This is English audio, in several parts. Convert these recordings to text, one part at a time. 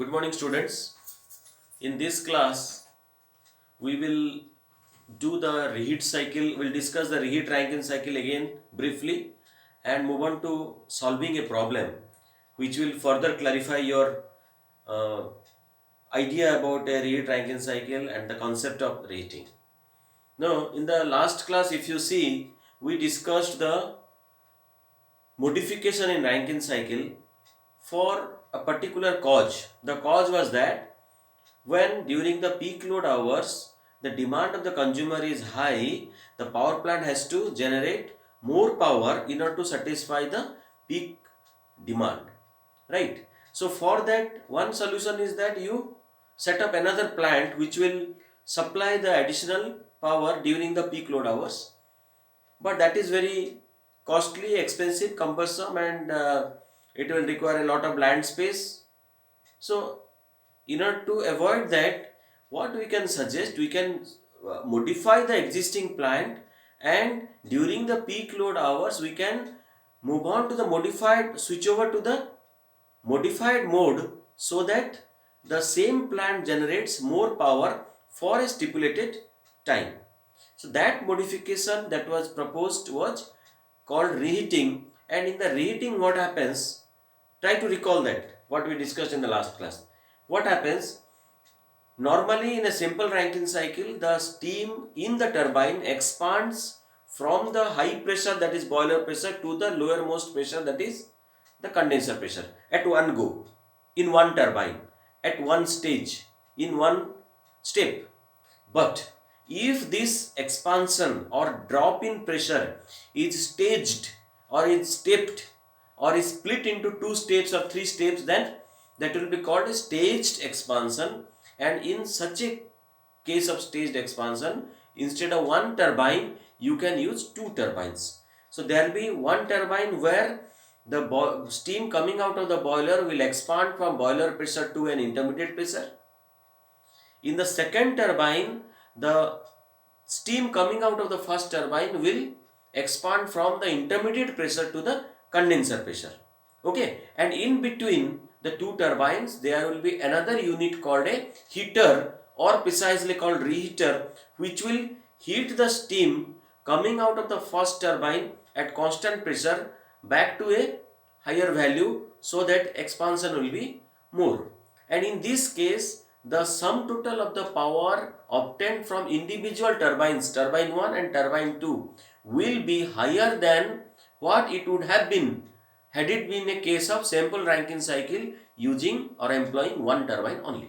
Good morning, students. In this class, we will do the reheat cycle. We'll discuss the reheat Rankine cycle again briefly and move on to solving a problem which will further clarify your uh, idea about a reheat Rankine cycle and the concept of reheating. Now, in the last class, if you see, we discussed the modification in Rankine cycle for a particular cause. The cause was that when during the peak load hours the demand of the consumer is high, the power plant has to generate more power in order to satisfy the peak demand, right? So for that, one solution is that you set up another plant which will supply the additional power during the peak load hours, but that is very costly, expensive, cumbersome, and it will require a lot of land space. So in order to avoid that, what we can suggest, we can modify the existing plant, and during the peak load hours we can move on to the modified, switch over to the modified mode, so that the same plant generates more power for a stipulated time. So that modification that was proposed was called reheating. And in the reheating, what happens, try to recall that what we discussed in the last class. What happens, normally in a simple Rankine cycle, the steam in the turbine expands from the high pressure, that is boiler pressure, to the lowermost pressure, that is the condenser pressure, at one go, in one turbine, at one stage, in one step. But if this expansion or drop in pressure is staged or is stepped or is split into two steps or three steps, then that will be called a staged expansion. And in such a case of staged expansion, instead of one turbine, you can use two turbines. So there will be one turbine where the steam coming out of the boiler will expand from boiler pressure to an intermediate pressure. In the second turbine, the steam coming out of the first turbine will expand from the intermediate pressure to the condenser pressure. Okay, and in between the two turbines, there will be another unit called a heater, or precisely called reheater, which will heat the steam coming out of the first turbine at constant pressure back to a higher value, so that expansion will be more. And in this case, the sum total of the power obtained from individual turbines, turbine 1 and turbine 2, will be higher than what it would have been had it been a case of simple Rankine cycle using or employing one turbine only.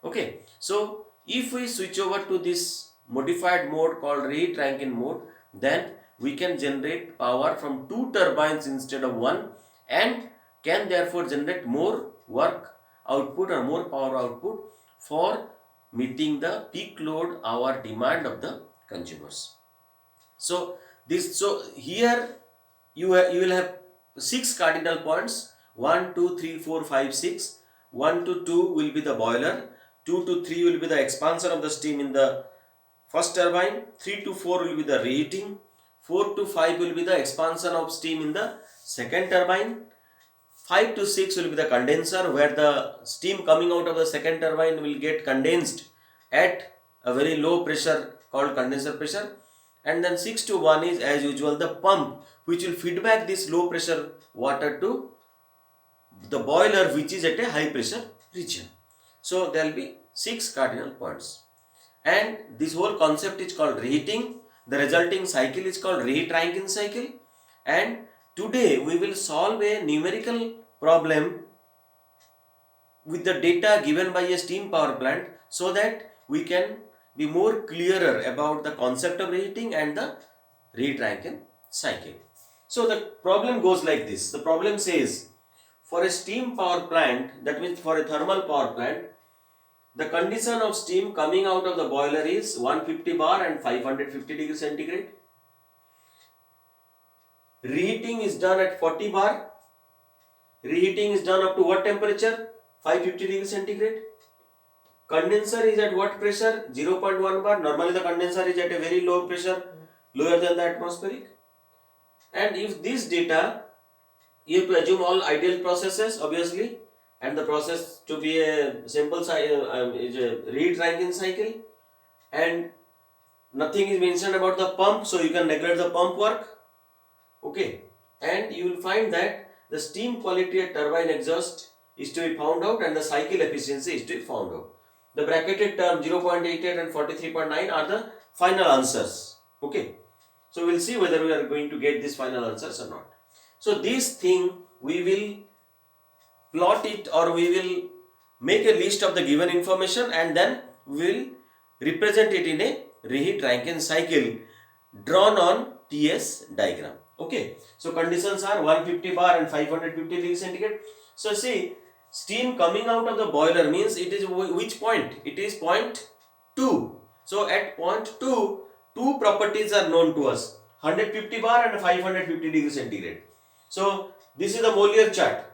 Okay, so if we switch over to this modified mode called reheat Rankine mode, then we can generate power from two turbines instead of one, and can therefore generate more work output or more power output for meeting the peak load hour demand of the consumers. So here you will have 6 cardinal points: 1, 2, 3, 4, 5, 6. 1 to 2 will be the boiler, 2 to 3 will be the expansion of the steam in the first turbine, 3 to 4 will be the reheating, 4 to 5 will be the expansion of steam in the second turbine, 5 to 6 will be the condenser, where the steam coming out of the second turbine will get condensed at a very low pressure called condenser pressure. And then 6 to 1 is, as usual, the pump, which will feed back this low pressure water to the boiler, which is at a high pressure region. So there will be 6 cardinal points. And this whole concept is called reheating. The resulting cycle is called reheat Rankine cycle. And today we will solve a numerical problem with the data given by a steam power plant, so that we can be more clearer about the concept of reheating and the reheat Rankine cycle. So the problem goes like this. The problem says, for a steam power plant, that means for a thermal power plant, the condition of steam coming out of the boiler is 150 bar and 550 degrees centigrade. Reheating is done at 40 bar. Reheating is done up to what temperature? 550 degrees centigrade. Condenser is at what pressure? 0.1 bar. Normally the condenser is at a very low pressure, lower than the atmospheric. And if this data, you have to assume all ideal processes, obviously, and the process to be a simple is a reheat Rankine cycle, and nothing is mentioned about the pump, so you can neglect the pump work. Okay, and you will find that the steam quality at turbine exhaust is to be found out and the cycle efficiency is to be found out. The bracketed term 0.88 and 43.9 are the final answers. Okay, so we'll see whether we are going to get these final answers or not. So this thing we will plot it, or we will make a list of the given information, and then we will represent it in a reheat Rankine cycle drawn on TS diagram. Okay, so conditions are 150 bar and 550 degrees centigrade. So see, steam coming out of the boiler means it is which point? It is point 2. So at point 2, two properties are known to us, 150 bar and 550 degrees centigrade. So this is the Mollier chart,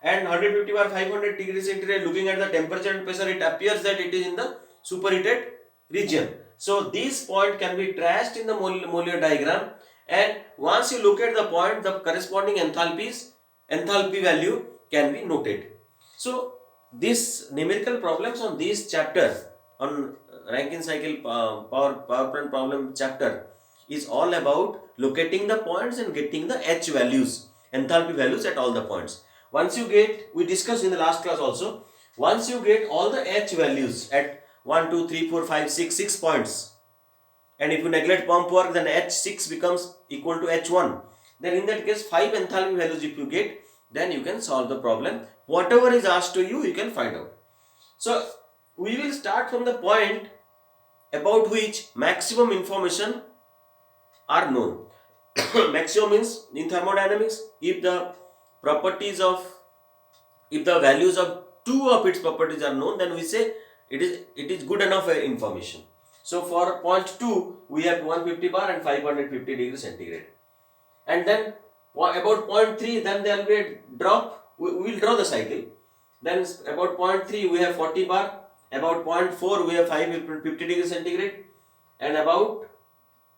and 150 bar 500 degrees centigrade, looking at the temperature and pressure, it appears that it is in the superheated region. So this point can be traced in the Mollier diagram, and once you look at the point, the corresponding enthalpy value can be noted. So this numerical problems on this chapter, on Rankine cycle power plant problem chapter, is all about locating the points and getting the H values, enthalpy values at all the points. Once you get, we discussed in the last class also, once you get all the H values at 1, 2, 3, 4, 5, 6 points, and if you neglect pump work, then H6 becomes equal to H1. Then in that case, 5 enthalpy values if you get, then you can solve the problem. Whatever is asked to you, you can find out. So we will start from the point about which maximum information are known. Maximum means in thermodynamics, if the values of two of its properties are known, then we say it is good enough information. So for point 2, we have 150 bar and 550 degrees centigrade. And then about point 3, then there will be a drop. We will draw the cycle. Then about point 3, we have 40 bar. About point 4, we have 550 degrees centigrade. And about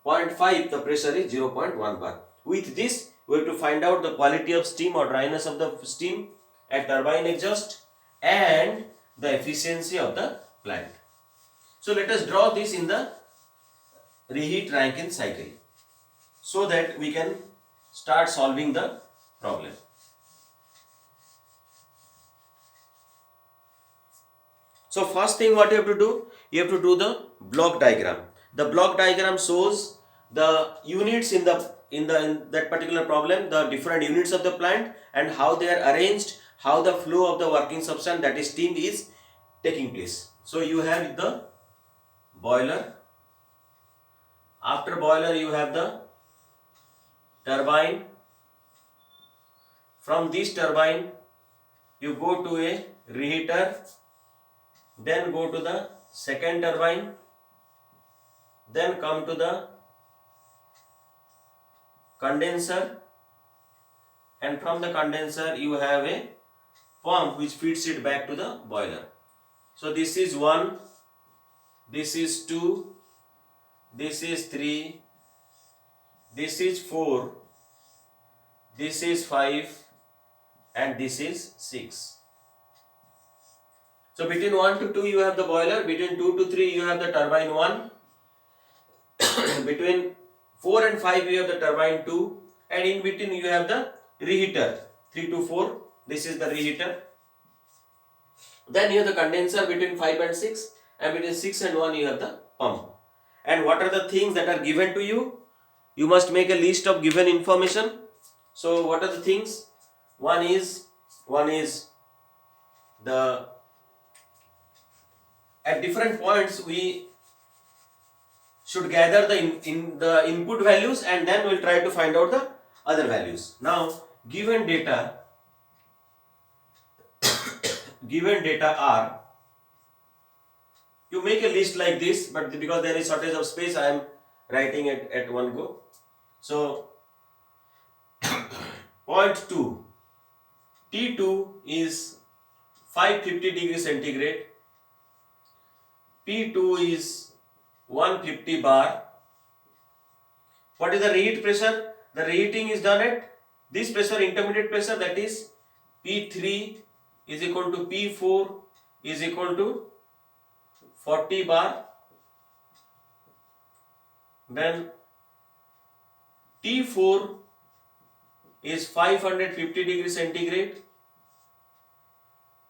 point 5, the pressure is 0.1 bar. With this, we have to find out the quality of steam or dryness of the steam at turbine exhaust and the efficiency of the plant. So let us draw this in the reheat Rankine cycle so that we can start solving the problem. So first thing what you have to do, you have to do the block diagram. The block diagram shows the units in that particular problem, the different units of the plant and how they are arranged, how the flow of the working substance, that is steam, is taking place. So you have the boiler. After boiler you have the turbine. From this turbine you go to a reheater, then go to the second turbine, then come to the condenser, and from the condenser you have a pump which feeds it back to the boiler. So this is 1, this is 2, this is 3, this is 4, this is 5, and this is 6. So between 1 to 2 you have the boiler, between 2 to 3 you have the turbine 1, between 4 and 5 you have the turbine 2, and in between you have the reheater 3 to 4, this is the reheater. Then you have the condenser between 5 and 6, and between 6 and 1 you have the pump. And what are the things that are given to you? You must make a list of given information. So what are the things? One is the, at different points we should gather the input values, and then we'll try to find out the other values. Now given data are, you make a list like this, but because there is shortage of space I am writing it at one go. So point 2, T2 is 550 degrees centigrade, P2 is 150 bar. What is the reheat pressure? The reheating is done at this pressure, intermediate pressure, that is P3 is equal to P4 is equal to 40 bar. Then T4 is 550 degrees centigrade.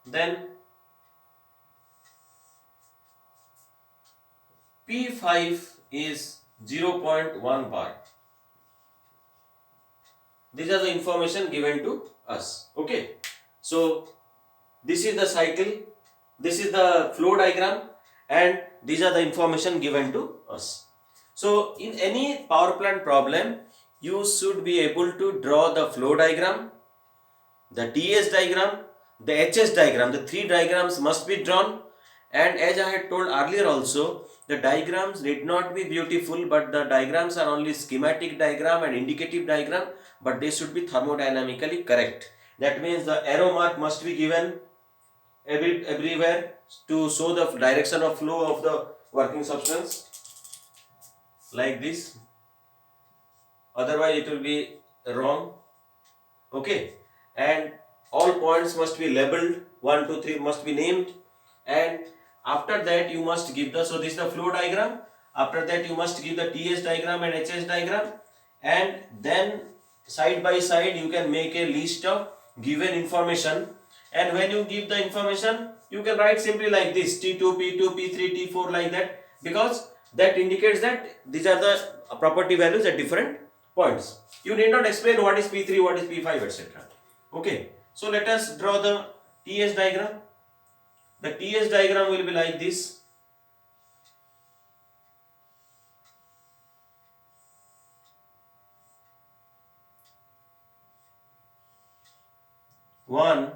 Then P5 is 0.1 bar. These are the information given to us. Okay. So this is the cycle, this is the flow diagram, and these are the information given to us. So in any power plant problem, you should be able to draw the flow diagram, the TS diagram, the HS diagram. The three diagrams must be drawn. And as I had told earlier also, the diagrams need not be beautiful, but the diagrams are only schematic diagram and indicative diagram, but they should be thermodynamically correct. That means the arrow mark must be given everywhere to show the direction of flow of the working substance, like this. Otherwise it will be wrong. Okay. And all points must be labeled, 1, 2, 3 must be named, and after that you must give the, so this is the flow diagram. After that you must give the TS diagram and HS diagram, and then side by side you can make a list of given information. And when you give the information, you can write simply like this: T2, P2, P3, T4, like that, because that indicates that these are the property values at different points. You need not explain what is P3, what is P5, etc. Okay, so let us draw the TS diagram. The TS diagram will be like this. One,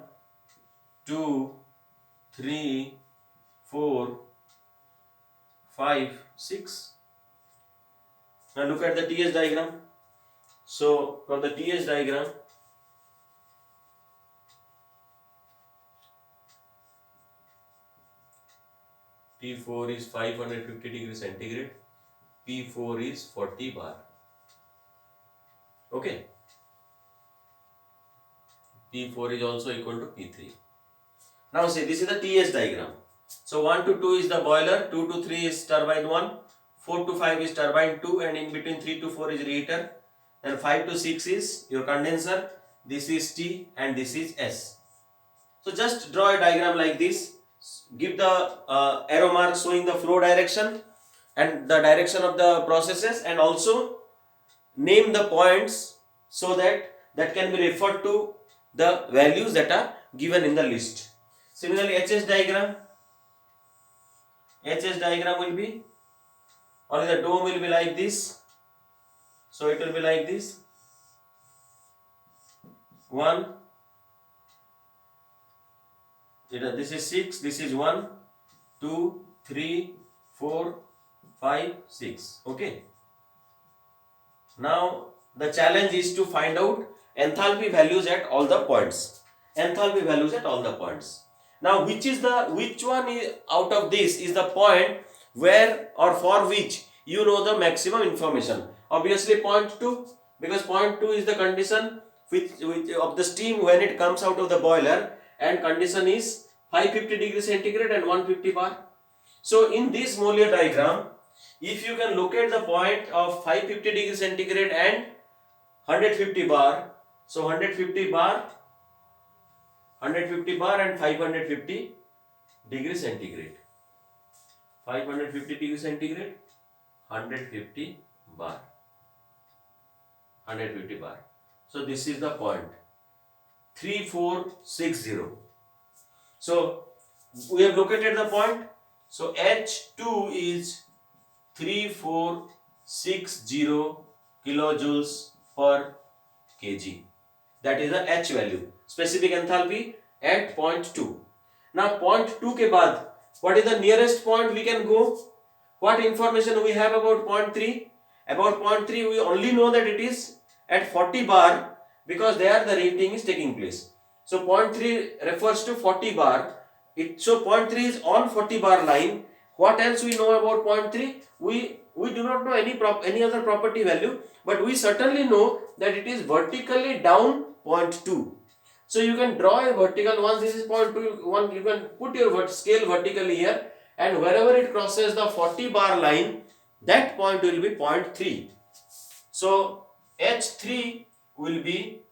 2, 3, 4, 5, 6. Now look at the TS diagram. So from the TS diagram, T4 is 550 degrees centigrade, P4 is 40 bar. Okay. P4 is also equal to P3. Now see, this is the TS diagram. So 1 to 2 is the boiler, 2 to 3 is turbine 1, 4 to 5 is turbine 2, and in between 3 to 4 is reheater. Then 5 to 6 is your condenser, this is T and this is S. So just draw a diagram like this. Give the arrow mark showing the flow direction and the direction of the processes, and also name the points so that can be referred to the values that are given in the list. Similarly, HS diagram will be, only the dome will be like this. So it will be like this: 1, this is 6, this is 1, 2, 3, 4, 5, 6. Okay. Now the challenge is to find out enthalpy values at all the points. Enthalpy values at all the points. Now which one is out of this is the point where or for which you know the maximum information? Obviously point 2, because point 2 is the condition which of the steam when it comes out of the boiler, and condition is 550 degrees centigrade and 150 bar. So in this Mollier diagram, if you can locate the point of 550 degrees centigrade and 150 bar, so 150 bar and 550 degrees centigrade. 550 degrees centigrade, 150 bar. 150 bar. So this is the point 3460. So we have located the point. So H2 is 3460 kilojoules per kg. That is the H value, specific enthalpy at point 2. Now point 2 के बाद what is the nearest point we can go? What information we have about point 3? About point 3 we only know that it is at 40 bar because there the reheating is taking place. So point 3 refers to 40 bar. So point 3 is on 40 bar line. What else we know about point 3? We do not know any other property value, but we certainly know that it is vertically down point 2. So you can draw a vertical. Once this is point 2, you can put your scale vertically here, and wherever it crosses the 40 bar line, that point will be 0.3. So H3 will be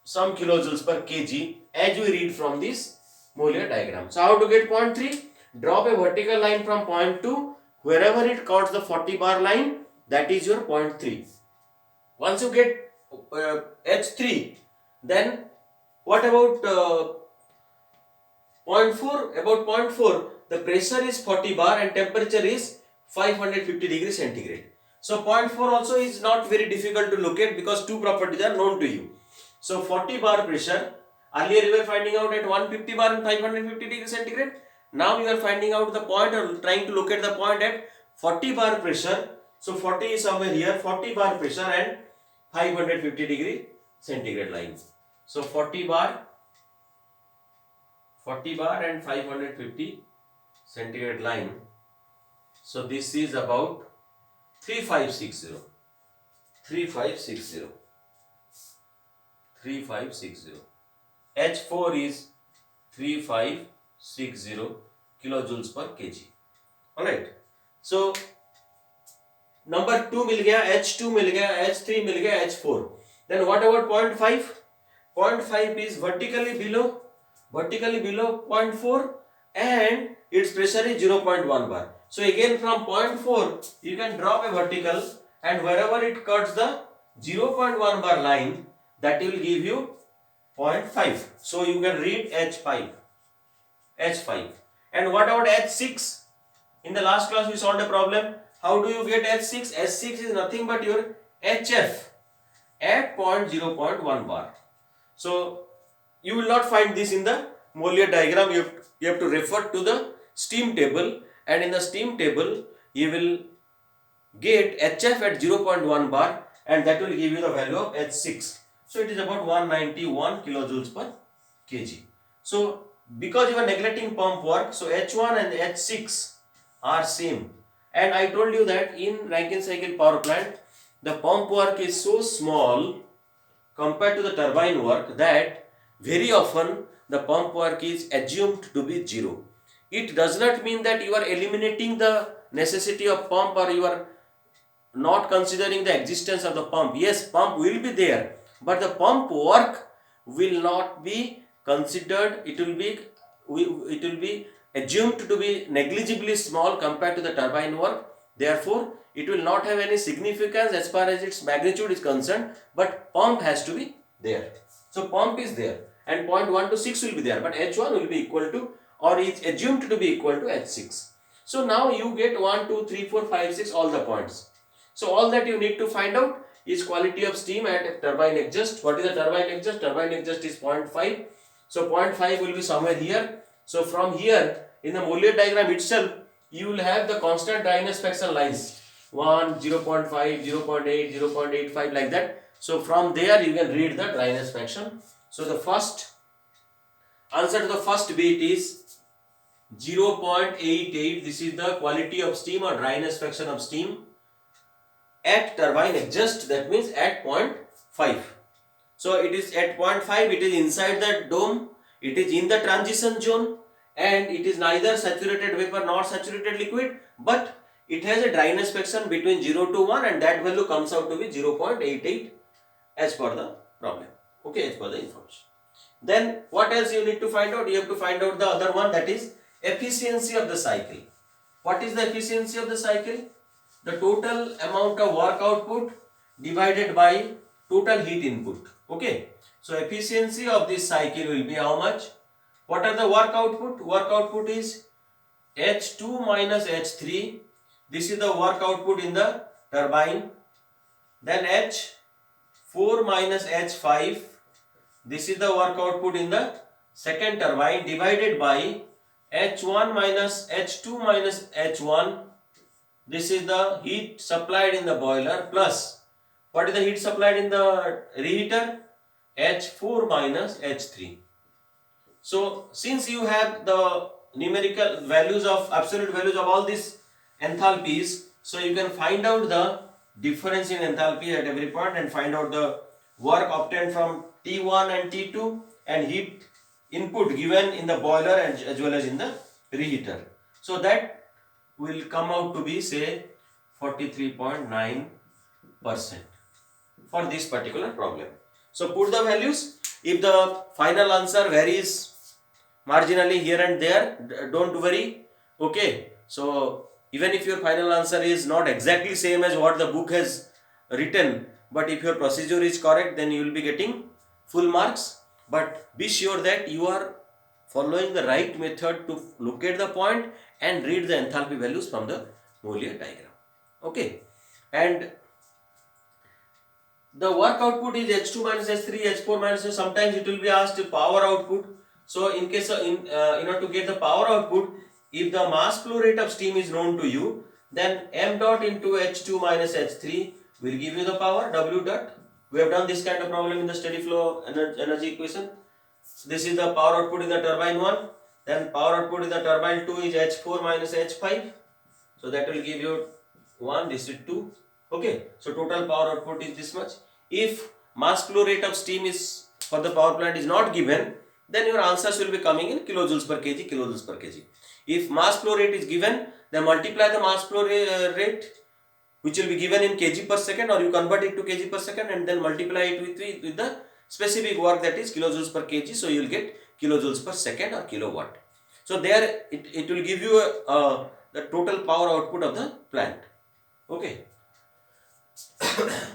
some kilojoules per kg as we read from this Mollier diagram. So how to get 0.3? Drop a vertical line from point 2, wherever it cuts the 40 bar line, that is your 0.3. Once you get H3, then what about 0.4? About 0.4, the pressure is 40 bar and temperature is 550 degrees centigrade. So 0.4 also is not very difficult to locate because two properties are known to you. So 40 bar pressure, earlier you were finding out at 150 bar and 550 degrees centigrade. Now you are finding out the point or trying to locate the point at 40 bar pressure. So 40 is somewhere here, 40 bar pressure and 550 degree centigrade line. So 40 bar and 550 centigrade line. So this is about 3560. H4 is 3560 kilojoules per kg. Alright. So number 2 मिल गया, H2 मिल गया, H3 मिल गया, H4. Then what about 0.5? 0.5 is vertically below 0.4 and its pressure is 0.1 bar. So again from 0.4 you can drop a vertical, and wherever it cuts the 0.1 bar line, that will give you 0.5. So you can read H5. And what about H6? In the last class we solved a problem. How do you get H6? H6 is nothing but your HF at 0.1 bar. So you will not find this in the Mollier diagram. You have to refer to the steam table, and in the steam table you will get HF at 0.1 bar, and that will give you the value of H6. So it is about 191 kilojoules per kg. So because you are neglecting pump work, so H1 and H6 are same. And I told you that in Rankine cycle power plant, the pump work is so small compared to the turbine work that very often the pump work is assumed to be zero. It does not mean that you are eliminating the necessity of pump or you are not considering the existence of the pump. Yes, pump will be there, but the pump work will not be considered. It will be assumed to be negligibly small compared to the turbine work. Therefore, it will not have any significance as far as its magnitude is concerned, but pump has to be there. So pump is there, and 0.1 to 6 will be there, but H1 will be equal to, or is assumed to be equal to H6. So now you get 1, 2, 3, 4, 5, 6 all the points. So all that you need to find out is quality of steam at turbine exhaust. What is the turbine exhaust? Turbine exhaust is 0.5. So 0.5 will be somewhere here. So from here in the Mollier diagram itself, you will have the constant dryness fraction lines 1, 0.5, 0.8, 0.85 like that. So from there you can read the dryness fraction. So the first answer to the first bit is 0.88. This is the quality of steam or dryness fraction of steam at turbine exhaust, that means at 0.5. So it is at 0.5, it is inside the dome, it is in the transition zone, and it is neither saturated vapor nor saturated liquid, but it has a dryness fraction between 0 to 1, and that value comes out to be 0.88 as per the problem. Okay, as per the information. Then what else you need to find out? You have to find out the other one, that is efficiency of the cycle. What is the efficiency of the cycle? The total amount of work output divided by total heat input. Okay. So efficiency of this cycle will be how much? What are the work output? Work output is H2 minus H3. This is the work output in the turbine. Then H4 minus H5. This is the work output in the second turbine, divided by H1 minus H2 minus H1. This is the heat supplied in the boiler, plus what is the heat supplied in the reheater? H4 minus H3. So since you have the numerical values of absolute values of all these enthalpies, so you can find out the difference in enthalpy at every point and find out the work obtained from T1 and T2 and heat input given in the boiler and as well as in the reheater. So that will come out to be say 43.9% for this particular problem. So put the values. If the final answer varies marginally here and there, don't worry. Okay. So even if your final answer is not exactly same as what the book has written, but if your procedure is correct, then you will be getting full marks. But be sure that you are following the right method to locate the point and read the enthalpy values from the Mollier diagram. Okay. And the work output is H2 minus H3, H4 minus H. Sometimes it will be asked power output. So in case in order to get the power output, if the mass flow rate of steam is known to you, then m dot into H2 minus H3 will give you the power W dot. We have done this kind of problem in the steady flow energy equation. This is the power output in the turbine 1. Then power output in the turbine 2 is H4 minus H5. So that will give you 1, this is 2. Okay, so total power output is this much. If mass flow rate of steam is for the power plant is not given, then your answers will be coming in kilojoules per kg, kilojoules per kg. If mass flow rate is given, then multiply the mass flow rate which will be given in kg per second, or you convert it to kg per second and then multiply it with the specific work, that is kilojoules per kg. So you will get kilojoules per second or kilowatt. So there it will give you the total power output of the plant. Okay.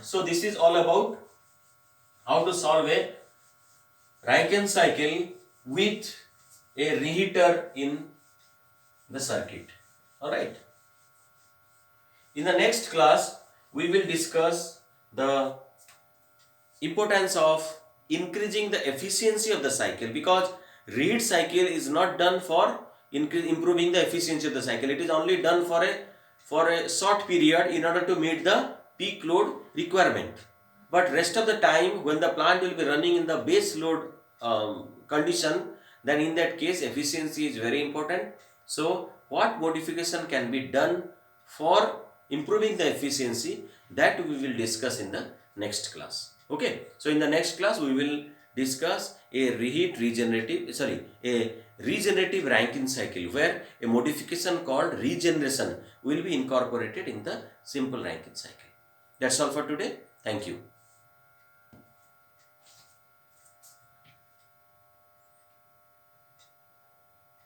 So this is all about how to solve a Rankine cycle with a reheater in the circuit. Alright. In the next class, we will discuss the importance of increasing the efficiency of the cycle, because reheat cycle is not done for improving the efficiency of the cycle. It is only done for a short period in order to meet the peak load requirement. But rest of the time, when the plant will be running in the base load condition, then in that case efficiency is very important. So what modification can be done for improving the efficiency, that we will discuss in the next class. Okay, so in the next class we will discuss a regenerative Rankine cycle, where a modification called regeneration will be incorporated in the simple Rankine cycle. That's all for today. Thank you.